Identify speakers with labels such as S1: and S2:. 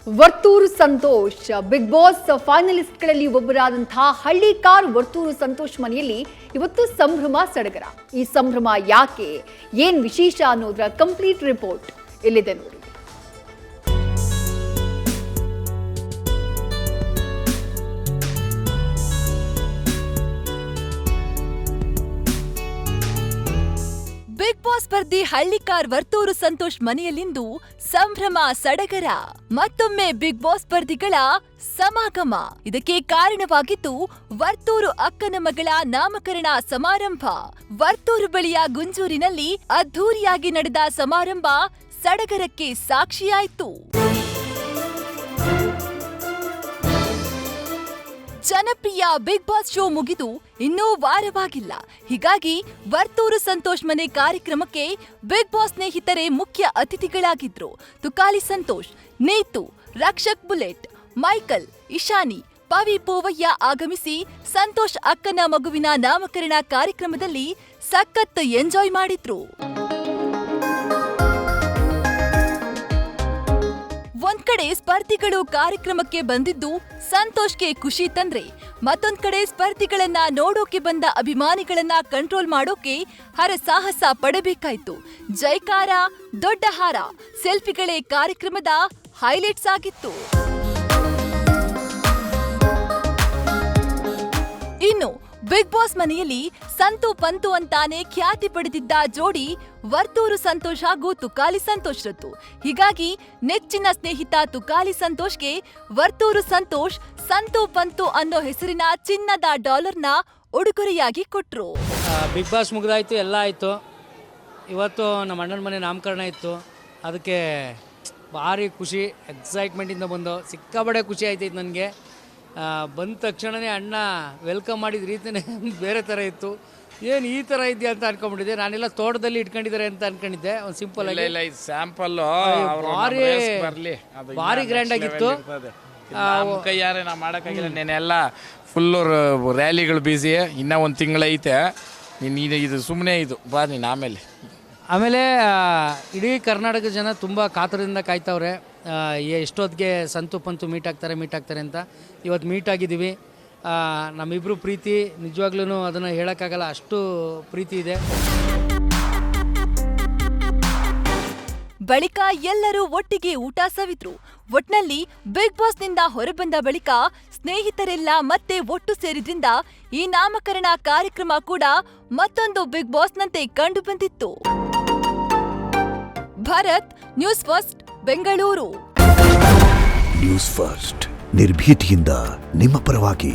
S1: Varthur Santosh big boss ಫೈನಲಿಸ್ಟ್ಗಳಲ್ಲಿ ಒಬ್ಬರಾದಂತಹ Hallikar Varthur Santosh ಮನೆಯಲ್ಲಿ ಇವತ್ತು ಸಂಭ್ರಮ ಸಡಗರ. ಈ ಸಂಭ್ರಮ ಯಾಕೆ, ಏನ್ ವಿಶೇಷ ಅನ್ನೋದರ ಕಂಪ್ಲೀಟ್ ರಿಪೋರ್ಟ್ ಇಲ್ಲಿದೆ ನೋಡಿ.
S2: ಬಿಗ್ ಬಾಸ್ ಸ್ಪರ್ಧಿ ಹಳ್ಳಿಕಾರ್ ವರ್ತೂರು ಸಂತೋಷ್ ಮನೆಯಲ್ಲಿಂದು ಸಂಭ್ರಮ ಸಡಗರ. ಮತ್ತೊಮ್ಮೆ ಬಿಗ್ ಬಾಸ್ ಸ್ಪರ್ಧಿಗಳ ಸಮಾಗಮ. ಇದಕ್ಕೆ ಕಾರಣವಾಗಿದ್ದು ವರ್ತೂರು ಅಕ್ಕನ ಮಗಳ ನಾಮಕರಣ ಸಮಾರಂಭ. ವರ್ತೂರು ಬಳಿಯ ಗುಂಜೂರಿನಲ್ಲಿ ಅದ್ಧೂರಿಯಾಗಿ ನಡೆದ ಸಮಾರಂಭ ಸಡಗರಕ್ಕೆ ಸಾಕ್ಷಿಯಾಯಿತು. ಜನಪ್ರಿಯ ಬಿಗ್ ಬಾಸ್ ಶೋ ಮುಗಿದು ಇನ್ನೂ ವಾರವಾಗಿಲ್ಲ. ಹೀಗಾಗಿ ವರ್ತೂರು ಸಂತೋಷ್ ಮನೆ ಕಾರ್ಯಕ್ರಮಕ್ಕೆ ಬಿಗ್ ಬಾಸ್ ಸ್ನೇಹಿತರೆ ಮುಖ್ಯ ಅತಿಥಿಗಳಾಗಿದ್ರು. ತುಕಾಲಿ ಸಂತೋಷ್, ನೀತು, ರಕ್ಷಕ್ ಬುಲೆಟ್, ಮೈಕಲ್, ಇಶಾನಿ, ಪವಿ ಪೂವಯ್ಯ ಆಗಮಿಸಿ ಸಂತೋಷ್ ಅಕ್ಕನ ಮಗುವಿನ ನಾಮಕರಣ ಕಾರ್ಯಕ್ರಮದಲ್ಲಿ ಸಖತ್ ಎಂಜಾಯ್ ಮಾಡಿದ್ರು. ಒಂದ್ ಕಡೆ ಸ್ಪರ್ಧಿಗಳು ಕಾರ್ಯಕ್ರಮಕ್ಕೆ ಬಂದಿದ್ದು ಸಂತೋಷ್ಗೆ ಖುಷಿ ತಂದ್ರೆ, ಮತ್ತೊಂದ್ ಕಡೆ ಸ್ಪರ್ಧಿಗಳನ್ನ ನೋಡೋಕೆ ಬಂದ ಅಭಿಮಾನಿಗಳನ್ನ ಕಂಟ್ರೋಲ್ ಮಾಡೋಕೆ ಹರಸಾಹಸ ಪಡಬೇಕಾಯ್ತು. ಜೈಕಾರ, ದೊಡ್ಡ ಹಾರ, ಸೆಲ್ಫಿಗಳೇ ಕಾರ್ಯಕ್ರಮದ ಹೈಲೈಟ್ಸ್ ಆಗಿತ್ತು. ಇನ್ನು ಬಿಗ್ ಬಾಸ್ ಮನೆಯಲ್ಲಿ ಸಂತು ಪಂತು ಅಂತಾನೆ ಖ್ಯಾತಿ ಪಡೆದಿದ್ದ ಜೋಡಿ ವರ್ತೂರು ಸಂತೋಷ್ ಹಾಗೂ ತುಕಾಲಿ ಸಂತೋಷ್ ರದ್ದು. ಹೀಗಾಗಿ ನೆಚ್ಚಿನ ಸ್ನೇಹಿತ ತುಕಾಲಿ ಸಂತೋಷ್ಗೆ ವರ್ತೂರು ಸಂತೋಷ್ ಸಂತು ಪಂತು ಅನ್ನೋ ಹೆಸರಿನ ಚಿನ್ನದ ಡಾಲರ್ನ ಉಡುಗೊರೆಯಾಗಿ ಕೊಟ್ರು.
S3: ಬಿಗ್ ಬಾಸ್ ಮುಗಿದಾಯ್ತು, ಎಲ್ಲ ಆಯಿತು. ಇವತ್ತು ನಮ್ಮ ಅಣ್ಣನ ಮನೆ ನಾಮಕರಣ ಇತ್ತು. ಅದಕ್ಕೆ ಭಾರಿ ಖುಷಿ, ಎಕ್ಸೈಟ್ಮೆಂಟಿಂದ ಬಂದು ಸಿಕ್ಕಾಬಡೆ ಖುಷಿ ಆಯ್ತೈತೆ ನನಗೆ. ಬಂದ ತಕ್ಷಣವೇ ಅಣ್ಣ ವೆಲ್ಕಮ್ ಮಾಡಿದ ರೀತಿಯೇ ಬೇರೆ ಥರ ಇತ್ತು. ಏನು ಈ ಥರ ಇದೆಯಾ ಅಂತ ಅನ್ಕೊಂಡ್ಬಿಟ್ಟಿದ್ದೆ. ನಾನೆಲ್ಲ ತೋಟದಲ್ಲಿ ಇಟ್ಕೊಂಡಿದ್ದಾರೆ ಅಂತ ಅನ್ಕೊಂಡಿದ್ದೆ. ಒಂದು ಸಿಂಪಲ್ ಆಗಿ
S4: ಸ್ಯಾಂಪಲ್
S3: ಭಾರಿ ಗ್ರ್ಯಾಂಡ್ ಆಗಿತ್ತು.
S4: ಕೈಯಾರೆ ನಾ ಮಾಡೋಕ್ಕಾಗಿಲ್ಲ. ನೆನೆಲ್ಲ ಫುಲ್ಲು ರ್ಯಾಲಿಗಳು ಬ್ಯುಸಿ. ಇನ್ನೂ ಒಂದು ತಿಂಗಳೈತೆ. ನೀನು ಇದು ಸುಮ್ಮನೆ ಇದು ಬಾ ನೀನು ಆಮೇಲೆ
S3: ಇಡೀ ಕರ್ನಾಟಕ ಜನ ತುಂಬ ಕಾತರದಿಂದ ಕಾಯ್ತವ್ರೆ ಎಷ್ಟೊತ್ತಿಗೆ ಸಂತು ಪಂತು ಮೀಟ್ ಆಗ್ತಾರೆ ಅಂತ. ಇವತ್ತು ಮೀಟ್ ಆಗಿದ್ದೀವಿ. ನಮ್ಮಿಬ್ಬರು ಪ್ರೀತಿ ನಿಜವಾಗ್ಲೂ ಅದನ್ನು ಹೇಳೋಕ್ಕಾಗಲ್ಲ, ಅಷ್ಟು ಪ್ರೀತಿ ಇದೆ.
S2: ಬಳಿಕ ಎಲ್ಲರೂ ಒಟ್ಟಿಗೆ ಊಟ ಸವಿದ್ರು. ಒಟ್ನಲ್ಲಿ ಬಿಗ್ ಬಾಸ್ನಿಂದ ಹೊರಬಂದ ಬಳಿಕ ಸ್ನೇಹಿತರೆಲ್ಲ ಮತ್ತೆ ಒಟ್ಟು ಸೇರಿದ್ರಿಂದ ಈ ನಾಮಕರಣ ಕಾರ್ಯಕ್ರಮ ಕೂಡ ಮತ್ತೊಂದು ಬಿಗ್ ಬಾಸ್ನಂತೆ ಕಂಡು ಬಂದಿತ್ತು. Bharat, news first, Bengaluru.
S5: News first ನಿರ್ಭೀತಿಯಿಂದ ನಿಮ್ಮ ಪರವಾಗಿ.